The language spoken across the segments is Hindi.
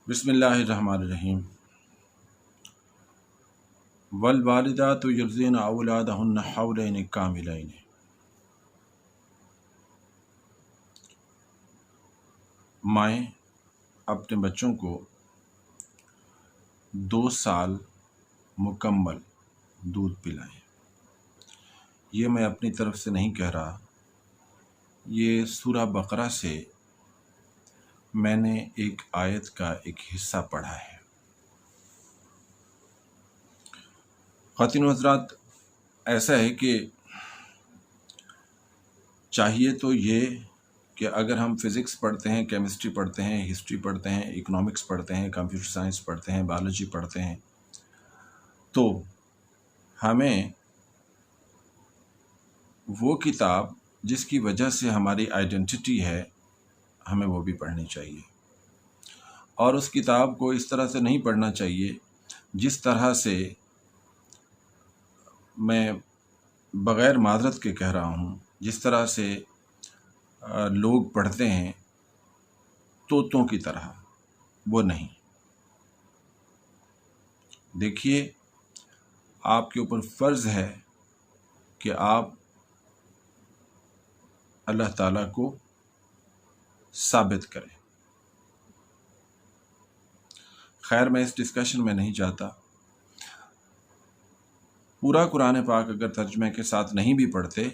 बिस्मिल्लाहिर्रहमानिर्रहीम। वल वालिदातु युर्ज़िना औलादहुन्ना हौलैनि कामिलैनि। माएँ अपने बच्चों को 2 साल मुकम्मल दूध पिलाएं। ये मैं अपनी तरफ से नहीं कह रहा, ये सूरा बकरा से मैंने एक आयत का एक हिस्सा पढ़ा है। ख़वातीन व हज़रात, ऐसा है कि चाहिए तो ये कि अगर हम फ़िज़िक्स पढ़ते हैं, केमिस्ट्री पढ़ते हैं, हिस्ट्री पढ़ते हैं, इकोनॉमिक्स पढ़ते हैं, कंप्यूटर साइंस पढ़ते हैं, बायोलॉजी पढ़ते हैं, तो हमें वो किताब जिसकी वजह से हमारी आइडेंटिटी है, हमें वो भी पढ़नी चाहिए। और उस किताब को इस तरह से नहीं पढ़ना चाहिए जिस तरह से, मैं बग़ैर माज़रत के कह रहा हूँ, जिस तरह से लोग पढ़ते हैं तोतों की तरह, वो नहीं। देखिए, आपके ऊपर फ़र्ज़ है कि आप अल्लाह ताला को साबित करें। खैर, मैं इस डिस्कशन में नहीं जाता। पूरा कुरान पाक अगर तर्जुमे के साथ नहीं भी पढ़ते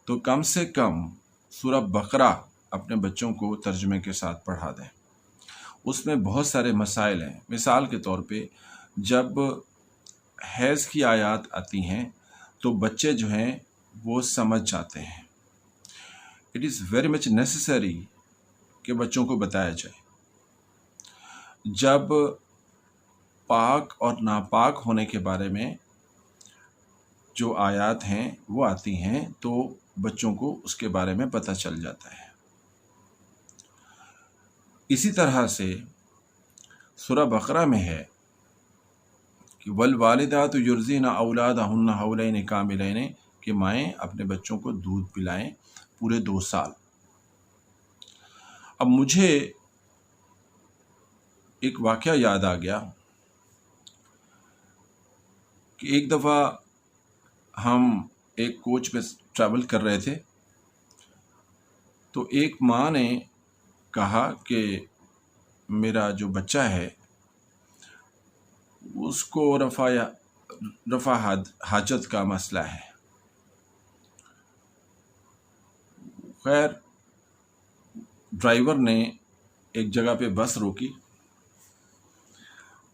तो कम से कम सूरा बकरा अपने बच्चों को तर्जुमे के साथ पढ़ा दें। उसमें बहुत सारे मसाइल हैं। मिसाल के तौर पे, जब हैज़ की आयत आती हैं तो बच्चे जो हैं वो समझ जाते हैं। It is very much necessary कि बच्चों को बताया जाए। जब पाक और नापाक होने के बारे में जो आयत हैं वो आती हैं तो बच्चों को उसके बारे में पता चल जाता है। इसी तरह से सूरा बकरा में है कि वल वालिदातु युर्ज़िना औलादहुन्ना हौलैनि कामिलैनि, कि माएँ अपने बच्चों को दूध पिलाएं पूरे 2 साल। अब मुझे एक वाक़या याद आ गया कि एक दफ़ा हम एक कोच में ट्रैवल कर रहे थे, तो एक माँ ने कहा कि मेरा जो बच्चा है उसको रफ़ा हाजत का मसला है। खैर, ड्राइवर ने एक जगह पे बस रोकी,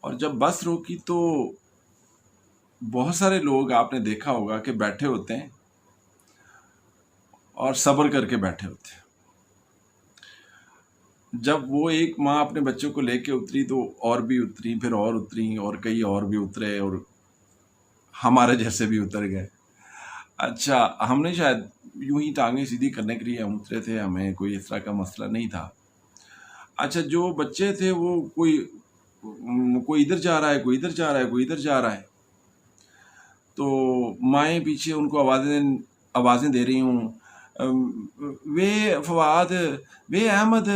और जब बस रोकी तो बहुत सारे लोग, आपने देखा होगा कि बैठे होते हैं और सब्र करके बैठे होते हैं। जब वो एक माँ अपने बच्चों को लेके उतरी तो और भी उतरी, फिर और उतरी, और कई और भी उतरे, और हमारे जैसे भी उतर गए। अच्छा, हमने शायद यूं ही टांगें सीधी करने के लिए हम उतरे थे, हमें कोई इस तरह का मसला नहीं था। अच्छा, जो बच्चे थे वो कोई इधर जा रहा है, कोई इधर जा रहा है, कोई इधर जा रहा है, तो माएँ पीछे उनको आवाज़ें दे रही हूँ, वे फवाद, वे अहमद,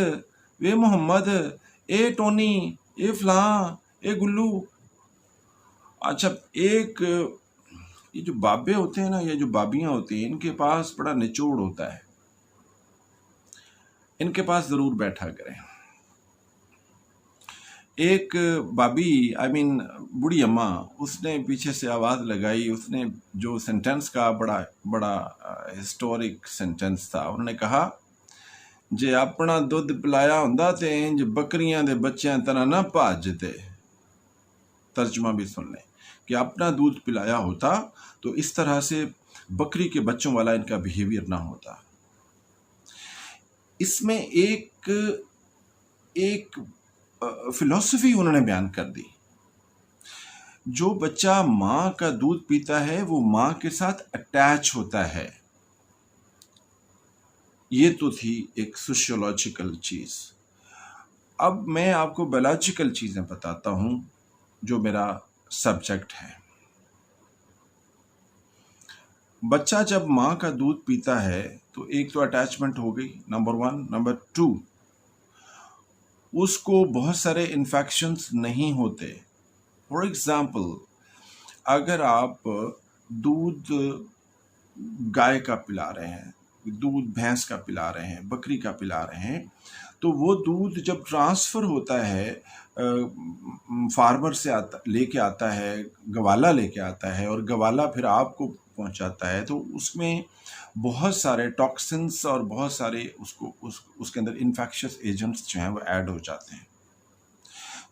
वे मोहम्मद, ए टोनी, ए फलां, ए गुल्लू। अच्छा, ये जो बाबे होते हैं ना, ये जो बाबियाँ होती हैं, इनके पास बड़ा निचोड़ होता है। इनके पास ज़रूर बैठा करें। एक बाबी, बूढ़ी अम्मा, उसने पीछे से आवाज़ लगाई। उसने जो सेंटेंस का बड़ा बड़ा हिस्टोरिक सेंटेंस था, उन्होंने कहा, जे अपना दुध पिलाया हुंदा ते इंज बकरियां दे बच्चों तरह ना भाजते। तर्जमा भी सुन लें कि अपना दूध पिलाया होता तो इस तरह से बकरी के बच्चों वाला इनका बिहेवियर ना होता। इसमें एक फिलॉसफी उन्होंने बयान कर दी। जो बच्चा माँ का दूध पीता है वो माँ के साथ अटैच होता है। ये तो थी एक सोशियोलॉजिकल चीज़। अब मैं आपको बायोलॉजिकल चीज़ें बताता हूँ जो मेरा सब्जेक्ट है। बच्चा जब माँ का दूध पीता है तो एक तो अटैचमेंट हो गई, नंबर 1। नंबर 2, उसको बहुत सारे इन्फेक्शंस नहीं होते। फॉर एग्जाम्पल, अगर आप दूध गाय का पिला रहे हैं, दूध भैंस का पिला रहे हैं, बकरी का पिला रहे हैं, तो वो दूध जब ट्रांसफ़र होता है फार्मर से लेके आता है, गवाला लेके आता है, और गवाला फिर आपको पहुंचाता है, तो उसमें बहुत सारे टॉक्सिन्स और बहुत सारे उसके अंदर इन्फेक्शियस एजेंट्स जो हैं वो ऐड हो जाते हैं।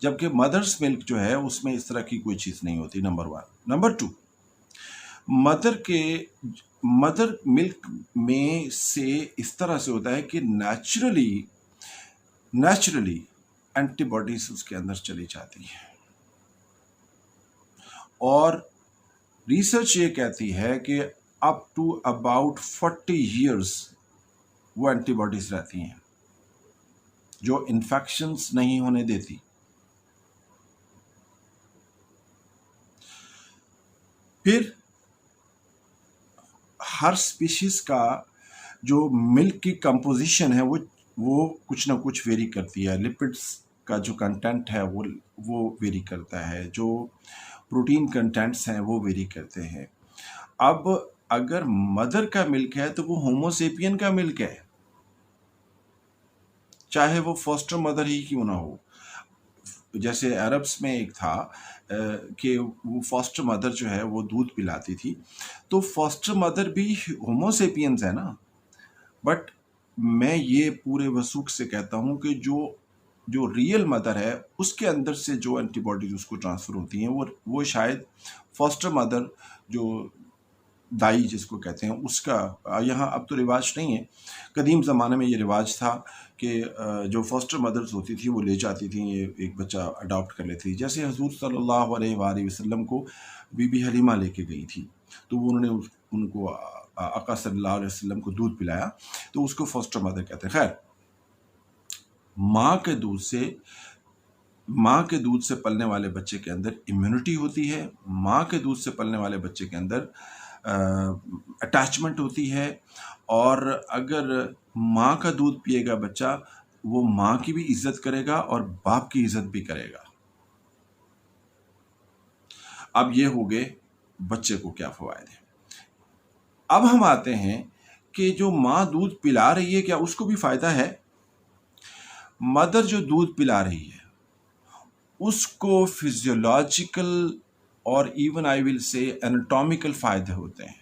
जबकि मदर्स मिल्क जो है उसमें इस तरह की कोई चीज़ नहीं होती, नंबर 1। नंबर 2, मदर मिल्क में से इस तरह से होता है कि नेचुरली एंटीबॉडीज उसके अंदर चली जाती है, और रिसर्च ये कहती है कि अप टू अबाउट 40 years वो एंटीबॉडीज रहती हैं जो इन्फेक्शंस नहीं होने देती। फिर हर स्पीशीज का जो मिल्क की कंपोजिशन है वो कुछ ना कुछ वेरी करती है। लिपिड्स का जो कंटेंट है वो वेरी करता है, जो प्रोटीन कंटेंट्स हैं वो वेरी करते हैं। अब अगर मदर का मिल्क है तो वो होमोसेपियन का मिल्क है, चाहे वो फॉस्टर मदर ही क्यों ना हो। जैसे अरब्स में एक था कि वो फॉस्टर मदर जो है वो दूध पिलाती थी, तो फॉस्टर मदर भी होमोसेपियंस है ना। बट मैं ये पूरे वसूख से कहता हूँ कि जो रियल मदर है उसके अंदर से जो एंटीबॉडीज उसको ट्रांसफ़र होती हैं वो शायद फॉस्टर मदर, जो दाई जिसको कहते हैं, उसका यहाँ अब तो रिवाज नहीं है। कदीम ज़माने में ये रिवाज था कि जो फॉस्टर मदर्स होती थी वो ले जाती थी, ये एक बच्चा अडॉप्ट कर लेती थी। जैसे हुज़ूर सल्लल्लाहु अलैहि वसल्लम को बीबी हलीमा लेके गई थी, तो वो उन्होंने उनको आका सल्लल्लाहु अलैहि वसल्लम को दूध पिलाया, तो उसको फॉस्टर मदर कहते हैं। खैर, माँ के दूध से पलने वाले बच्चे के अंदर इम्यूनिटी होती है, माँ के दूध से पलने वाले बच्चे के अंदर अटैचमेंट होती है, और अगर माँ का दूध पिएगा बच्चा, वो माँ की भी इज्जत करेगा और बाप की इज्जत भी करेगा। अब ये हो गए बच्चे को क्या फ़वायदे हैं। अब हम आते हैं कि जो माँ दूध पिला रही है, क्या उसको भी फ़ायदा है? मदर जो दूध पिला रही है उसको फिजियोलॉजिकल और even I will say anatomical फ़ायदे होते हैं।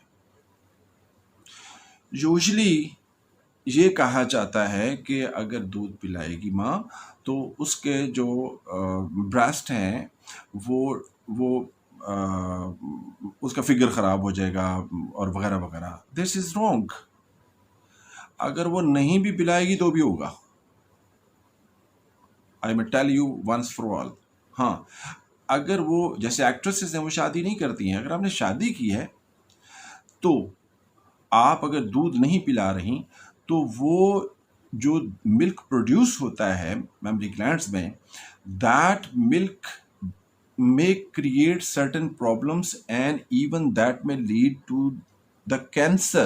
यूजुअली ये कहा जाता है कि अगर दूध पिलाएगी माँ तो उसके जो ब्रेस्ट हैं वो उसका फिगर ख़राब हो जाएगा और वगैरह वगैरह। This is wrong. अगर वो नहीं भी पिलाएगी तो भी होगा। I may tell you once for all. हाँ, अगर वो, जैसे एक्ट्रेसेस हैं वो शादी नहीं करती हैं, अगर आपने शादी की है तो आप अगर दूध नहीं पिला रही तो वो जो मिल्क प्रोड्यूस होता है मेमरी ग्लैंड्स में, that milk may create certain problems and even that may lead to the cancer.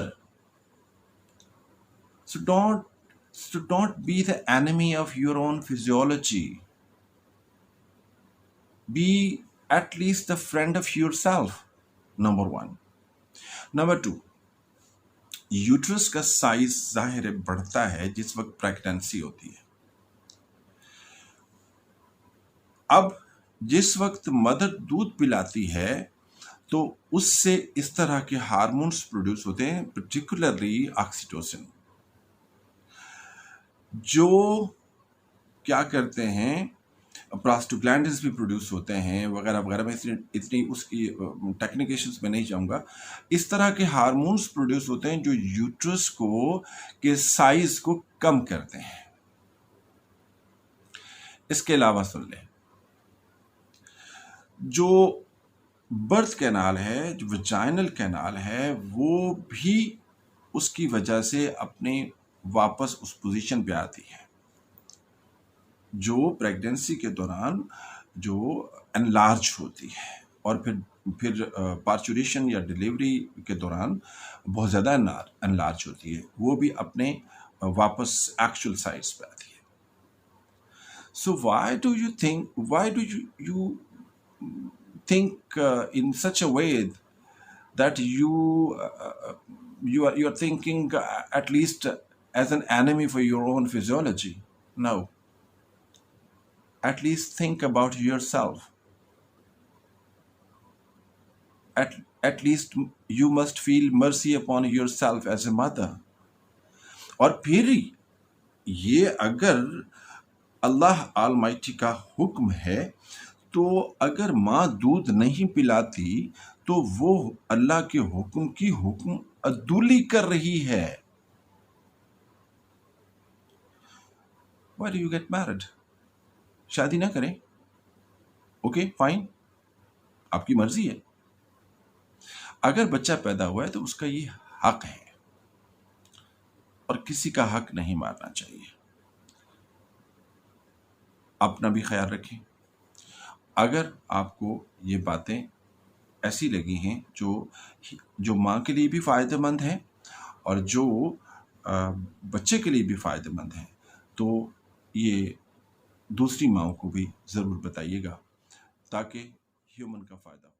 So don't be the enemy of your own physiology. Be at least the friend of yourself. Number 1. Number 2, uterus का साइज जाहिर है बढ़ता है जिस वक्त प्रेगनेंसी होती है। अब जिस वक्त मदर दूध पिलाती है तो उससे इस तरह के हार्मोन्स प्रोड्यूस होते हैं, पर्टिकुलरली ऑक्सीटोसिन, जो क्या करते हैं, प्रोस्टाग्लैंडिन्स भी प्रोड्यूस होते हैं वगैरह वगैरह। मैं इतनी उसकी टेक्निकेशंस में नहीं जाऊंगा। इस तरह के हार्मोन्स प्रोड्यूस होते हैं जो यूट्रस को के साइज को कम करते हैं। इसके अलावा सुन लें, जो बर्थ कैनाल है, जो वजाइनल कैनाल है, वो भी उसकी वजह से अपने वापस उस पोजीशन पे आती है जो प्रेगनेंसी के दौरान जो एनलार्ज होती है, और फिर पार्चुरेशन या डिलीवरी के दौरान बहुत ज़्यादा एनलार्ज होती है, वो भी अपने वापस एक्चुअल साइज पे आती है। So why do you think in such a way that you are thinking at least as an enemy for your own physiology? No, at least think about yourself. at at least you must feel mercy upon yourself as a mother. और फिर ये अगर अल्लाह ऑलमाइटी का हुक्म है, तो अगर माँ दूध नहीं पिलाती तो वो अल्लाह के हुक्म की हुक्म अदूली कर रही है. Why do you get married? शादी ना करें. ओके फाइन, आपकी मर्जी है. अगर बच्चा पैदा हुआ है तो उसका ये हक है और किसी का हक नहीं मारना चाहिए. अपना भी ख्याल रखें. अगर आपको ये बातें ऐसी लगी हैं जो माँ के लिए भी फ़ायदेमंद हैं और जो बच्चे के लिए भी फ़ायदेमंद हैं, तो ये दूसरी माँओं को भी ज़रूर बताइएगा ताकि ह्यूमन का फ़ायदा हो.